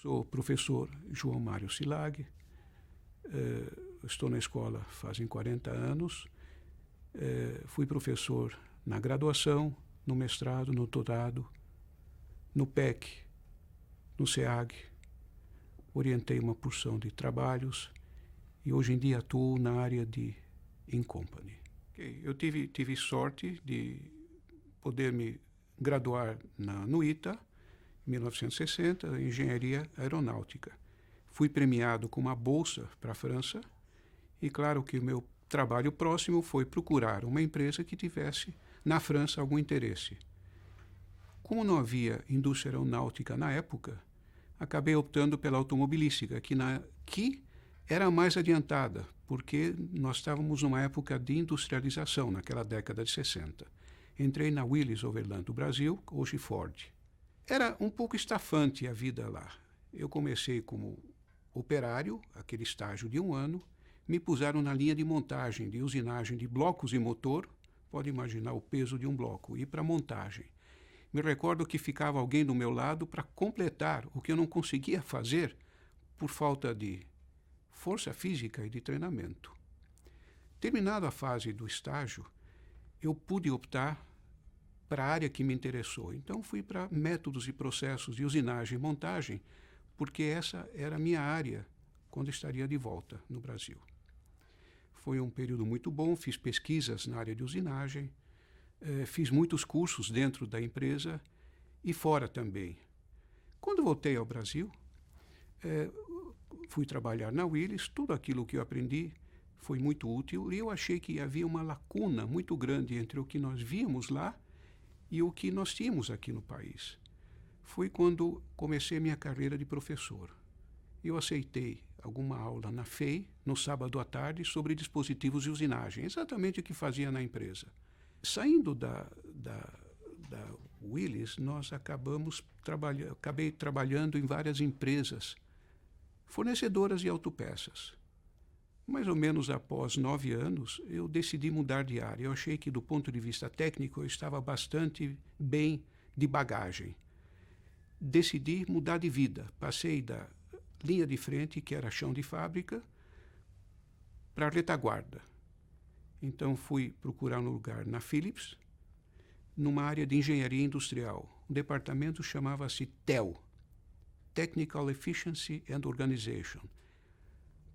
Sou professor João Mário Silag, estou na escola fazem 40 anos, fui professor na graduação, no mestrado, no doutorado, no PEC, no SEAG, orientei uma porção de trabalhos e hoje em dia atuo na área de In-Company. Eu tive sorte de poder me graduar no ITA, em 1960, em Engenharia Aeronáutica. Fui premiado com uma bolsa para a França e claro que o meu trabalho próximo foi procurar uma empresa que tivesse na França algum interesse. Como não havia indústria aeronáutica na época, acabei optando pela automobilística, que era mais adiantada, porque nós estávamos numa época de industrialização, naquela década de 60. Entrei na Willys-Overland do Brasil, hoje Ford. Era um pouco estafante a vida lá. Eu comecei como operário, aquele estágio de 1 ano, me puseram na linha de montagem, de usinagem de blocos e motor, pode imaginar o peso de um bloco, e para montagem. Me recordo que ficava alguém do meu lado para completar o que eu não conseguia fazer por falta de força física e de treinamento. Terminada a fase do estágio, eu pude optar para a área que me interessou. Então fui para métodos e processos de usinagem e montagem, porque essa era a minha área quando estaria de volta no Brasil. Foi um período muito bom, fiz pesquisas na área de usinagem, fiz muitos cursos dentro da empresa e fora também. Quando voltei ao Brasil, fui trabalhar na Willys, tudo aquilo que eu aprendi foi muito útil e eu achei que havia uma lacuna muito grande entre o que nós víamos lá e o que nós tínhamos aqui no país. Foi quando comecei minha carreira de professor. Eu aceitei alguma aula na FEI, no sábado à tarde, sobre dispositivos de usinagem, exatamente o que fazia na empresa. Saindo da Willys, nós acabei trabalhando em várias empresas fornecedoras de autopeças. Mais ou menos após 9 anos, eu decidi mudar de área. Eu achei que, do ponto de vista técnico, eu estava bastante bem de bagagem. Decidi mudar de vida. Passei da linha de frente, que era chão de fábrica, para a retaguarda. Então fui procurar um lugar na Philips, numa área de engenharia industrial. O departamento chamava-se TEL, Technical Efficiency and Organization.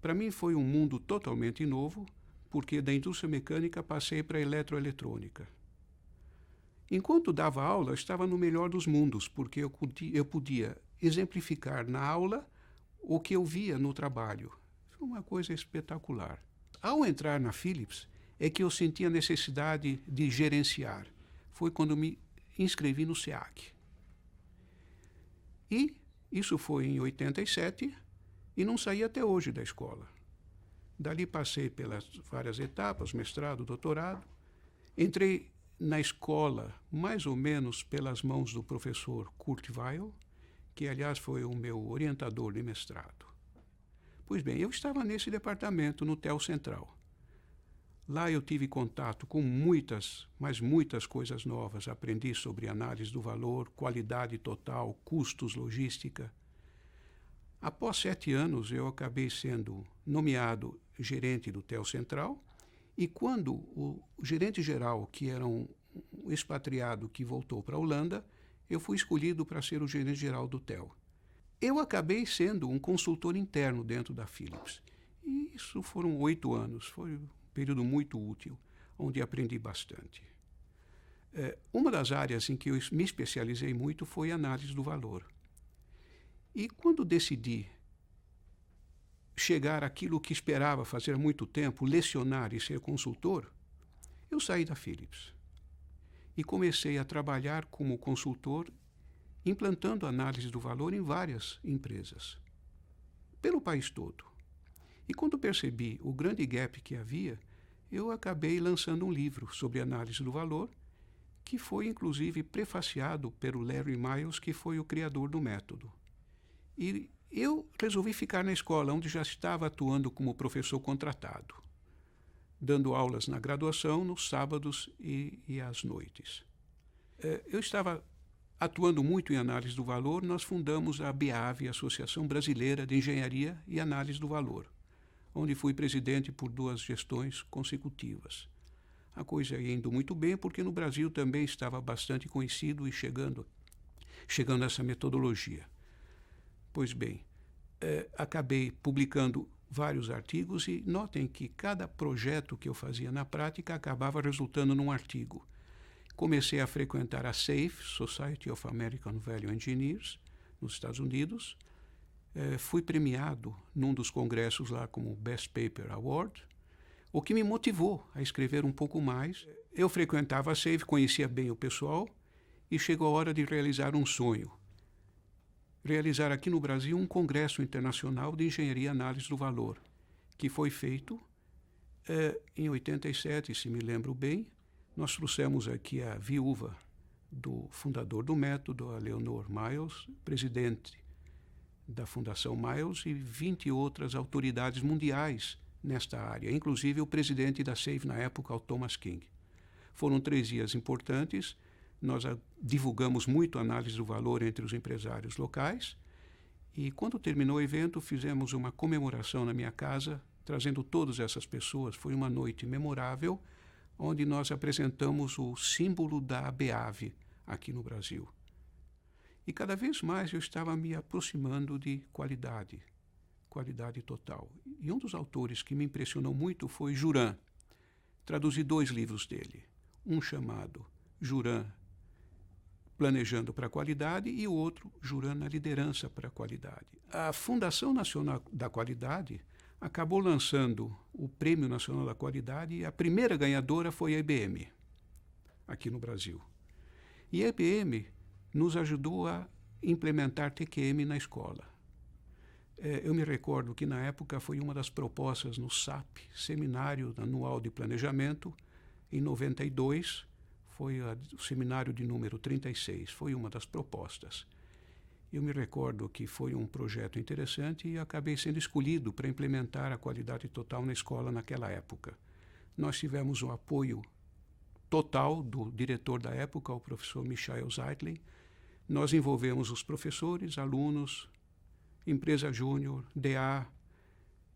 Para mim foi um mundo totalmente novo, porque da indústria mecânica passei para a eletroeletrônica. Enquanto dava aula, eu estava no melhor dos mundos, porque eu podia exemplificar na aula o que eu via no trabalho. Foi uma coisa espetacular. Ao entrar na Philips, é que eu senti a necessidade de gerenciar. Foi quando me inscrevi no SEAG. E isso foi em 87 e não saí até hoje da escola. Dali passei pelas várias etapas, mestrado, doutorado. Entrei na escola mais ou menos pelas mãos do professor Kurt Weill, que aliás foi o meu orientador de mestrado. Pois bem, eu estava nesse departamento, no TEL Central. Lá eu tive contato com muitas coisas novas. Aprendi sobre análise do valor, qualidade total, custos, logística. Após 7 anos, eu acabei sendo nomeado gerente do TEL Central e quando o gerente-geral, que era um expatriado que voltou para a Holanda, eu fui escolhido para ser o gerente-geral do TEL. Eu acabei sendo um consultor interno dentro da Philips. E isso foram 8 anos, foi um período muito útil, onde aprendi bastante. Uma das áreas em que eu me especializei muito foi a análise do valor. E quando decidi chegar àquilo que esperava fazer há muito tempo, lecionar e ser consultor, eu saí da Philips. E comecei a trabalhar como consultor, implantando análise do valor em várias empresas, pelo país todo. E quando percebi o grande gap que havia, eu acabei lançando um livro sobre análise do valor, que foi inclusive prefaciado pelo Larry Miles, que foi o criador do método. E eu resolvi ficar na escola, onde já estava atuando como professor contratado, dando aulas na graduação, nos sábados e às noites. Eu estava atuando muito em análise do valor, nós fundamos a ABAV, Associação Brasileira de Engenharia e Análise do Valor, onde fui presidente por 2 gestões consecutivas. A coisa ia indo muito bem, porque no Brasil também estava bastante conhecido e chegando essa metodologia. Pois bem, acabei publicando vários artigos e notem que cada projeto que eu fazia na prática acabava resultando num artigo. Comecei a frequentar a SAFE, Society of American Value Engineers, nos Estados Unidos. Fui premiado num dos congressos lá como Best Paper Award, o que me motivou a escrever um pouco mais. Eu frequentava a SAFE, conhecia bem o pessoal e chegou a hora de realizar um sonho. Realizar aqui no Brasil um congresso internacional de engenharia e análise do valor, que foi feito em 87, se me lembro bem. Nós trouxemos aqui a viúva do fundador do método, a Leonor Miles, presidente da Fundação Miles, e 20 outras autoridades mundiais nesta área, inclusive o presidente da SAFE na época, o Thomas King. Foram 3 dias importantes. Nós divulgamos muito a análise do valor entre os empresários locais e, quando terminou o evento, fizemos uma comemoração na minha casa, trazendo todas essas pessoas. Foi uma noite memorável, onde nós apresentamos o símbolo da ABAV aqui no Brasil. E cada vez mais eu estava me aproximando de qualidade total. E um dos autores que me impressionou muito foi Juran. Traduzi 2 livros dele, um chamado Juran Planejando para a Qualidade e o outro Juran na Liderança para a Qualidade. A Fundação Nacional da Qualidade acabou lançando o Prêmio Nacional da Qualidade e a primeira ganhadora foi a IBM, aqui no Brasil. E a IBM nos ajudou a implementar TQM na escola. Eu me recordo que na época foi uma das propostas no SAP, Seminário Anual de Planejamento, em 92, foi o seminário de número 36, foi uma das propostas. Eu me recordo que foi um projeto interessante e acabei sendo escolhido para implementar a qualidade total na escola naquela época. Nós tivemos o apoio total do diretor da época, o professor Michael Zeitlin. Nós envolvemos os professores, alunos, empresa júnior, DA,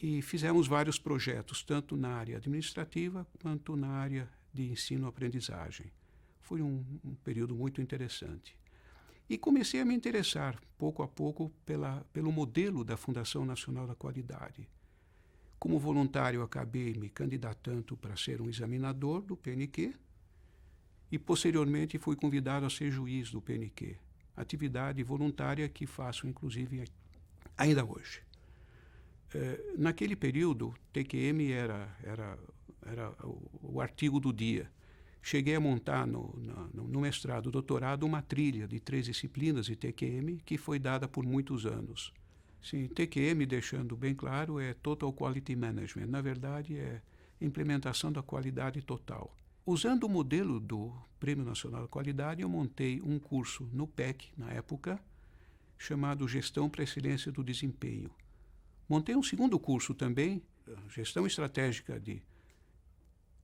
e fizemos vários projetos, tanto na área administrativa quanto na área de ensino-aprendizagem. Foi um período muito interessante. E comecei a me interessar, pouco a pouco, pelo modelo da Fundação Nacional da Qualidade. Como voluntário, acabei me candidatando para ser um examinador do PNQ e, posteriormente, fui convidado a ser juiz do PNQ, atividade voluntária que faço, inclusive, ainda hoje. Naquele período, TQM era o artigo do dia. Cheguei a montar no mestrado, doutorado, uma trilha de 3 disciplinas de TQM que foi dada por muitos anos. Sim, TQM, deixando bem claro, é Total Quality Management. Na verdade, é implementação da qualidade total. Usando o modelo do Prêmio Nacional da Qualidade, eu montei um curso no PEC, na época, chamado Gestão para a Excelência do Desempenho. Montei um segundo curso também, Gestão Estratégica de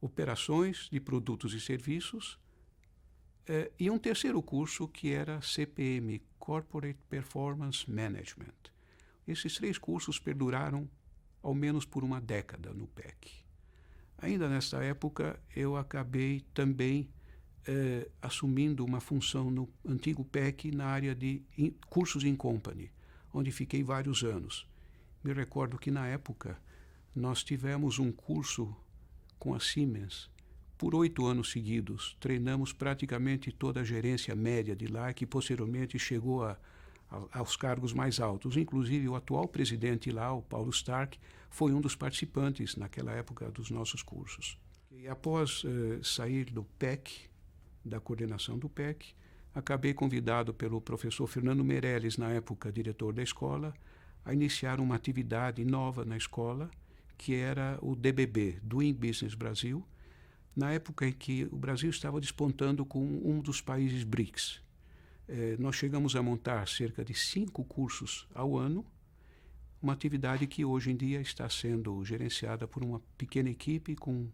Operações de Produtos e Serviços, e um terceiro curso que era CPM, Corporate Performance Management. Esses 3 cursos perduraram ao menos por uma década no PEC. Ainda nesta época, eu acabei também assumindo uma função no antigo PEC na área de cursos in company, onde fiquei vários anos. Me recordo que na época nós tivemos um curso com a Siemens por 8 anos seguidos. Treinamos praticamente toda a gerência média de lá, que posteriormente chegou aos cargos mais altos. Inclusive o atual presidente lá, o Paulo Stark, foi um dos participantes naquela época dos nossos cursos. E após sair do PEC, da coordenação do PEC, acabei convidado pelo professor Fernando Meirelles, na época diretor da escola, a iniciar uma atividade nova na escola, que era o DBB, Doing Business Brasil, na época em que o Brasil estava despontando com um dos países BRICS. Nós chegamos a montar cerca de 5 cursos ao ano, uma atividade que hoje em dia está sendo gerenciada por uma pequena equipe com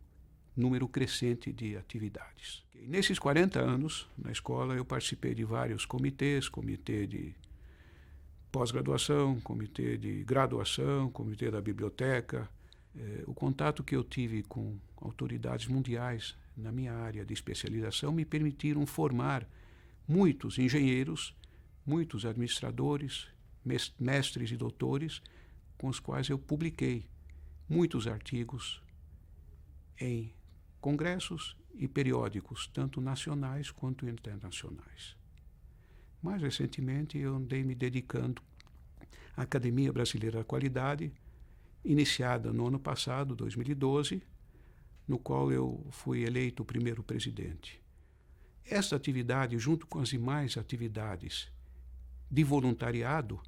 número crescente de atividades. Nesses 40 anos, na escola, eu participei de vários comitês, comitê de pós-graduação, comitê de graduação, comitê da biblioteca. O contato que eu tive com autoridades mundiais na minha área de especialização me permitiram formar muitos engenheiros, muitos administradores, mestres e doutores, com os quais eu publiquei muitos artigos em congressos e periódicos, tanto nacionais quanto internacionais. Mais recentemente, eu andei me dedicando à Academia Brasileira da Qualidade, iniciada no ano passado, 2012, no qual eu fui eleito o primeiro presidente. Esta atividade, junto com as demais atividades de voluntariado,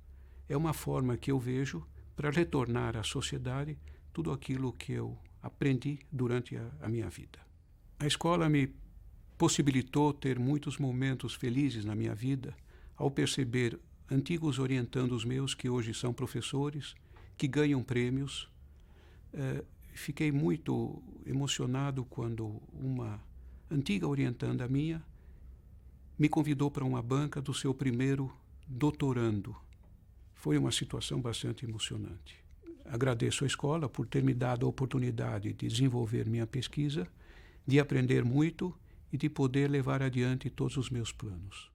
é uma forma que eu vejo para retornar à sociedade tudo aquilo que eu aprendi durante a minha vida. A escola me possibilitou ter muitos momentos felizes na minha vida ao perceber antigos orientandos meus que hoje são professores, que ganham prêmios. Fiquei muito emocionado quando uma antiga orientanda minha me convidou para uma banca do seu primeiro doutorando. Foi uma situação bastante emocionante. Agradeço à escola por ter me dado a oportunidade de desenvolver minha pesquisa, de aprender muito e de poder levar adiante todos os meus planos.